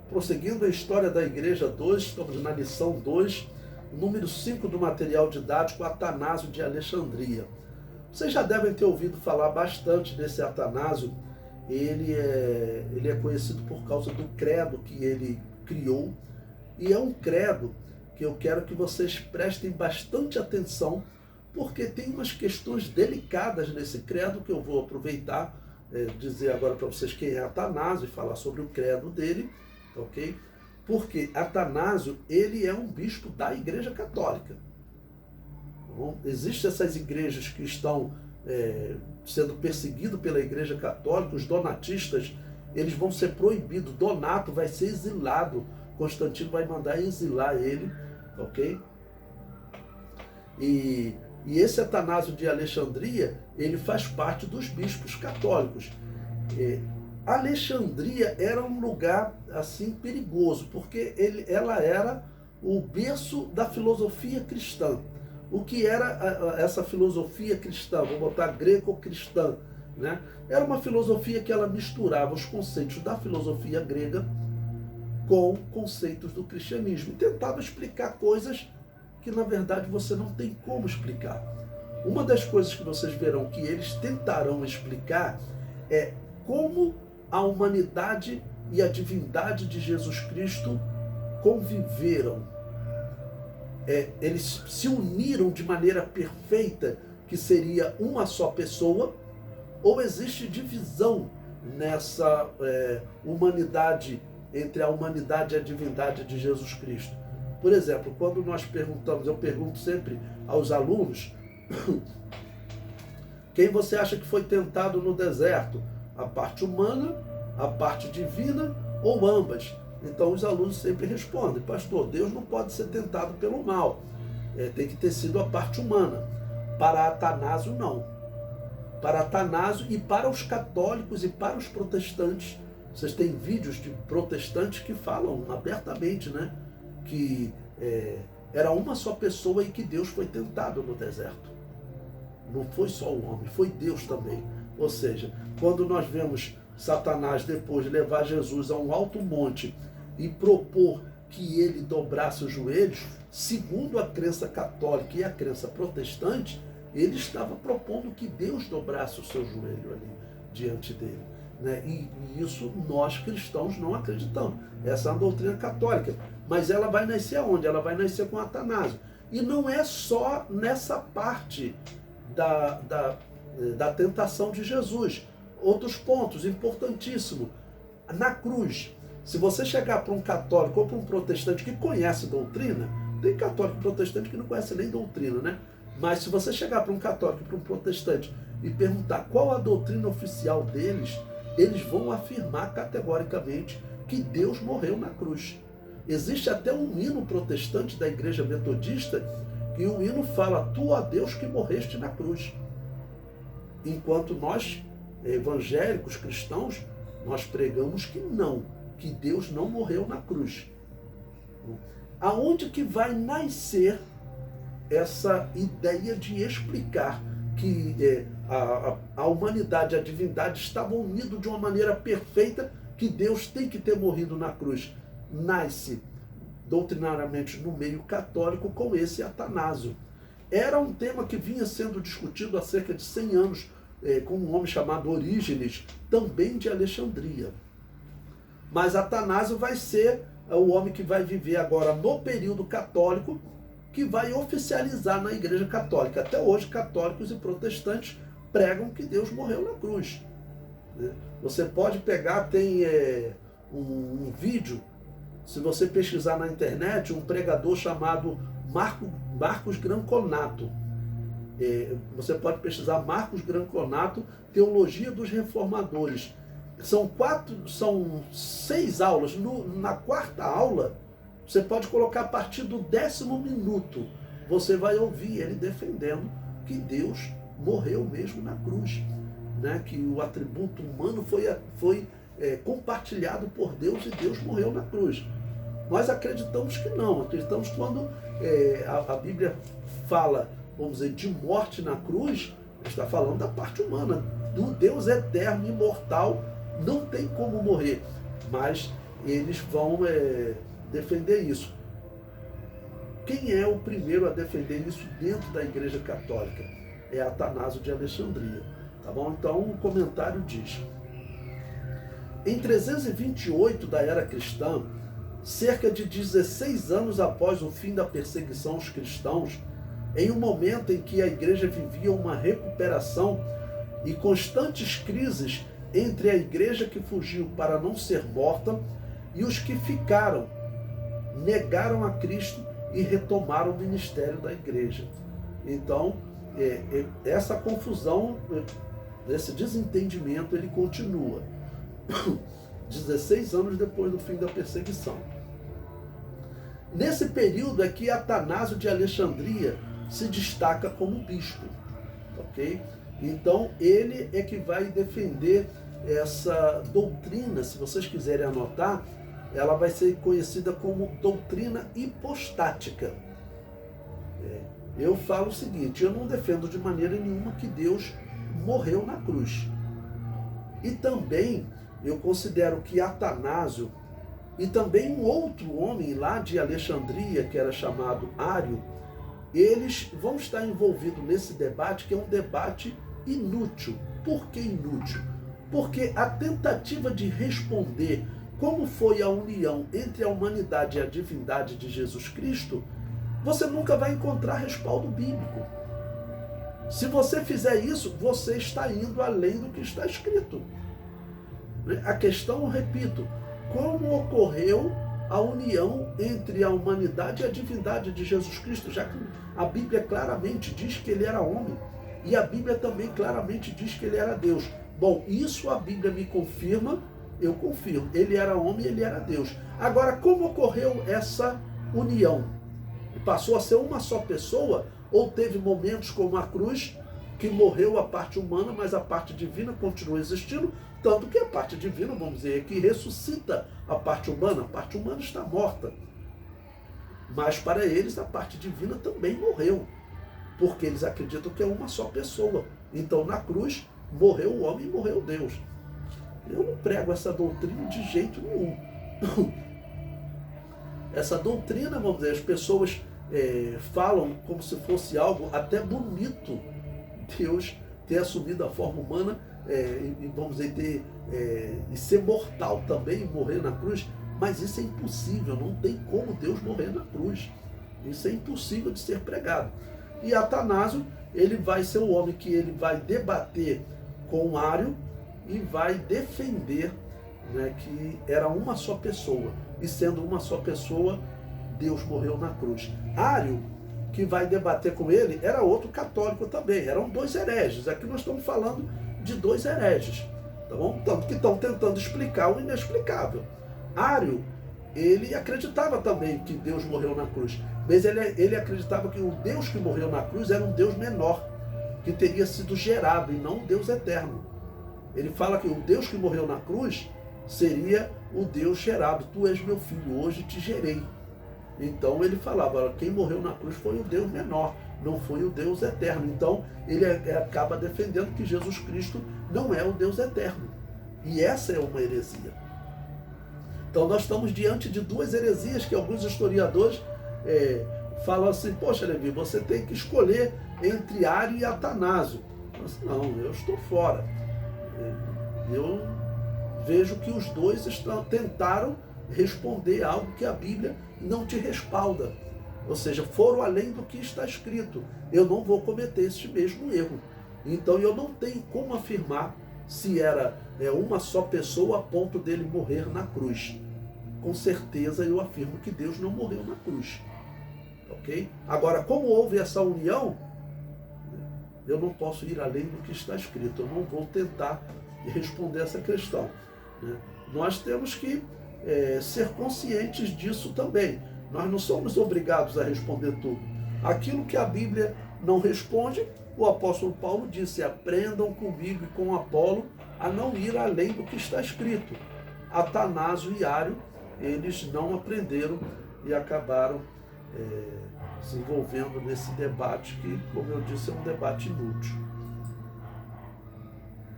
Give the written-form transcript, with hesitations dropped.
prosseguindo a história da Igreja 2, estamos na lição 2, número 5 do material didático, Atanásio de Alexandria. Vocês já devem ter ouvido falar bastante desse Atanásio. Ele é conhecido por causa do credo que ele criou, e é um credo que eu quero que vocês prestem bastante atenção, porque tem umas questões delicadas nesse credo que eu vou aproveitar, dizer agora para vocês quem é Atanásio e falar sobre o credo dele, ok? Porque Atanásio, ele é um bispo da Igreja Católica. Então, existem essas igrejas que estão sendo perseguidas pela Igreja Católica, os donatistas, eles vão ser proibidos, Donato vai ser exilado, Constantino vai mandar exilar ele, ok? E esse Atanásio de Alexandria, ele faz parte dos bispos católicos. Alexandria era um lugar assim perigoso, porque ela era o berço da filosofia cristã. O que era essa filosofia cristã? Vou botar greco-cristã, né? Era uma filosofia que ela misturava os conceitos da filosofia grega com conceitos do cristianismo e tentava explicar coisas que na verdade você não tem como explicar. Uma das coisas que vocês verão que eles tentarão explicar é como a humanidade e a divindade de Jesus Cristo conviveram. Eles se uniram de maneira perfeita, que seria uma só pessoa, ou existe divisão nessa humanidade, entre a humanidade e a divindade de Jesus Cristo? Por exemplo, quando nós perguntamos, eu pergunto sempre aos alunos, quem você acha que foi tentado no deserto? A parte humana, a parte divina ou ambas? Então os alunos sempre respondem, pastor, Deus não pode ser tentado pelo mal, tem que ter sido a parte humana. Para Atanásio, não. Para Atanásio e para os católicos e para os protestantes, vocês têm vídeos de protestantes que falam abertamente, né, que era uma só pessoa e que Deus foi tentado no deserto. Não foi só o homem, foi Deus também. Ou seja, quando nós vemos Satanás depois levar Jesus a um alto monte e propor que ele dobrasse os joelhos, segundo a crença católica e a crença protestante, ele estava propondo que Deus dobrasse o seu joelho ali diante dele, né? E isso nós cristãos não acreditamos. Essa é uma doutrina católica. Mas ela vai nascer aonde? Ela vai nascer com Atanásio. E não é só nessa parte da tentação de Jesus. Outros pontos importantíssimos. Na cruz, se você chegar para um católico ou para um protestante que conhece doutrina, tem católico e protestante que não conhece nem doutrina, né? Mas se você chegar para um católico e para um protestante e perguntar qual a doutrina oficial deles, eles vão afirmar categoricamente que Deus morreu na cruz. Existe até um hino protestante da Igreja Metodista, que o hino fala, tu, ó Deus, que morreste na cruz. Enquanto nós, evangélicos, cristãos, nós pregamos que não, que Deus não morreu na cruz. Aonde que vai nascer essa ideia de explicar que a humanidade e a divindade estavam unidos de uma maneira perfeita, que Deus tem que ter morrido na cruz? Nasce doutrinariamente no meio católico com esse Atanásio. Era um tema que vinha sendo discutido há cerca de 100 anos com um homem chamado Orígenes, também de Alexandria. Mas Atanásio vai ser o homem que vai viver agora no período católico, que vai oficializar na Igreja Católica. Até hoje, católicos e protestantes pregam que Deus morreu na cruz. Você pode pegar, tem um vídeo, se você pesquisar na internet, um pregador chamado Marcos Granconato. Você pode pesquisar Marcos Granconato, Teologia dos Reformadores. São 6 aulas. Na quarta aula, você pode colocar a partir do 10º minuto, você vai ouvir ele defendendo que Deus morreu mesmo na cruz, né? Que o atributo humano foi compartilhado por Deus e Deus morreu na cruz. Nós acreditamos que não, acreditamos que quando a Bíblia fala, vamos dizer, de morte na cruz, está falando da parte humana, do Deus eterno, imortal, não tem como morrer. Mas eles vão defender isso. Quem é o primeiro a defender isso dentro da Igreja Católica? É Atanásio de Alexandria. Tá bom? Então o comentário diz: em 328 da era cristã, cerca de 16 anos após o fim da perseguição aos cristãos, em um momento em que a igreja vivia uma recuperação e constantes crises entre a igreja que fugiu para não ser morta e os que ficaram, negaram a Cristo e retomaram o ministério da igreja. Então, essa confusão, esse desentendimento, ele continua 16 anos depois do fim da perseguição. Nesse período é que Atanásio de Alexandria se destaca como bispo, ok? Então ele é que vai defender essa doutrina. Se vocês quiserem anotar, ela vai ser conhecida como doutrina hipostática. Eu falo o seguinte: eu não defendo de maneira nenhuma que Deus morreu na cruz. E também eu considero que Atanásio e também um outro homem lá de Alexandria, que era chamado Ário, eles vão estar envolvidos nesse debate, que é um debate inútil. Por que inútil? Porque a tentativa de responder como foi a união entre a humanidade e a divindade de Jesus Cristo, você nunca vai encontrar respaldo bíblico. Se você fizer isso, você está indo além do que está escrito. A questão, eu repito, como ocorreu a união entre a humanidade e a divindade de Jesus Cristo, já que a Bíblia claramente diz que ele era homem, e a Bíblia também claramente diz que ele era Deus. Bom, isso a Bíblia me confirma, eu confirmo. Ele era homem e ele era Deus. Agora, como ocorreu essa união? Passou a ser uma só pessoa, ou teve momentos como a cruz, que morreu a parte humana, mas a parte divina continua existindo, tanto que a parte divina, vamos dizer, é que ressuscita a parte humana está morta. Mas para eles a parte divina também morreu, porque eles acreditam que é uma só pessoa. Então na cruz morreu o homem e morreu Deus. Eu não prego essa doutrina de jeito nenhum. Essa doutrina, vamos dizer, as pessoas falam como se fosse algo até bonito, Deus ter assumido a forma humana, e vamos dizer, e ser mortal também, e morrer na cruz, mas isso é impossível, não tem como Deus morrer na cruz. Isso é impossível de ser pregado. E Atanásio, ele vai ser o homem que ele vai debater com Ário e vai defender, né, que era uma só pessoa, e sendo uma só pessoa, Deus morreu na cruz. Ário, que vai debater com ele, era outro católico também, eram dois hereges. Aqui nós estamos falando de dois hereges, tá bom? Tanto que estão tentando explicar o inexplicável. Ário, ele acreditava também que Deus morreu na cruz, mas ele acreditava que o Deus que morreu na cruz era um Deus menor, que teria sido gerado, e não um Deus eterno. Ele fala que o Deus que morreu na cruz seria o Deus gerado. Tu és meu filho, hoje te gerei. Então ele falava, quem morreu na cruz foi o Deus menor, não foi o Deus eterno. Então ele acaba defendendo que Jesus Cristo não é o Deus eterno. E essa é uma heresia. Então nós estamos diante de duas heresias que alguns historiadores falam assim: poxa, Levi, você tem que escolher entre Ário e Atanásio. Não, eu estou fora. Eu vejo que os dois tentaram responder algo que a Bíblia não te respalda. Ou seja, foram além do que está escrito. Eu não vou cometer esse mesmo erro. Então eu não tenho como afirmar se era uma só pessoa a ponto dele morrer na cruz. Com certeza eu afirmo que Deus não morreu na cruz. Ok? Agora, como houve essa união, eu não posso ir além do que está escrito. Eu não vou tentar responder essa questão. Nós temos que ser conscientes disso também. Nós não somos obrigados a responder tudo. Aquilo que a Bíblia não responde, o apóstolo Paulo disse: aprendam comigo e com Apolo a não ir além do que está escrito. Atanásio e Ário, eles não aprenderam e acabaram se envolvendo nesse debate que, como eu disse, é um debate inútil.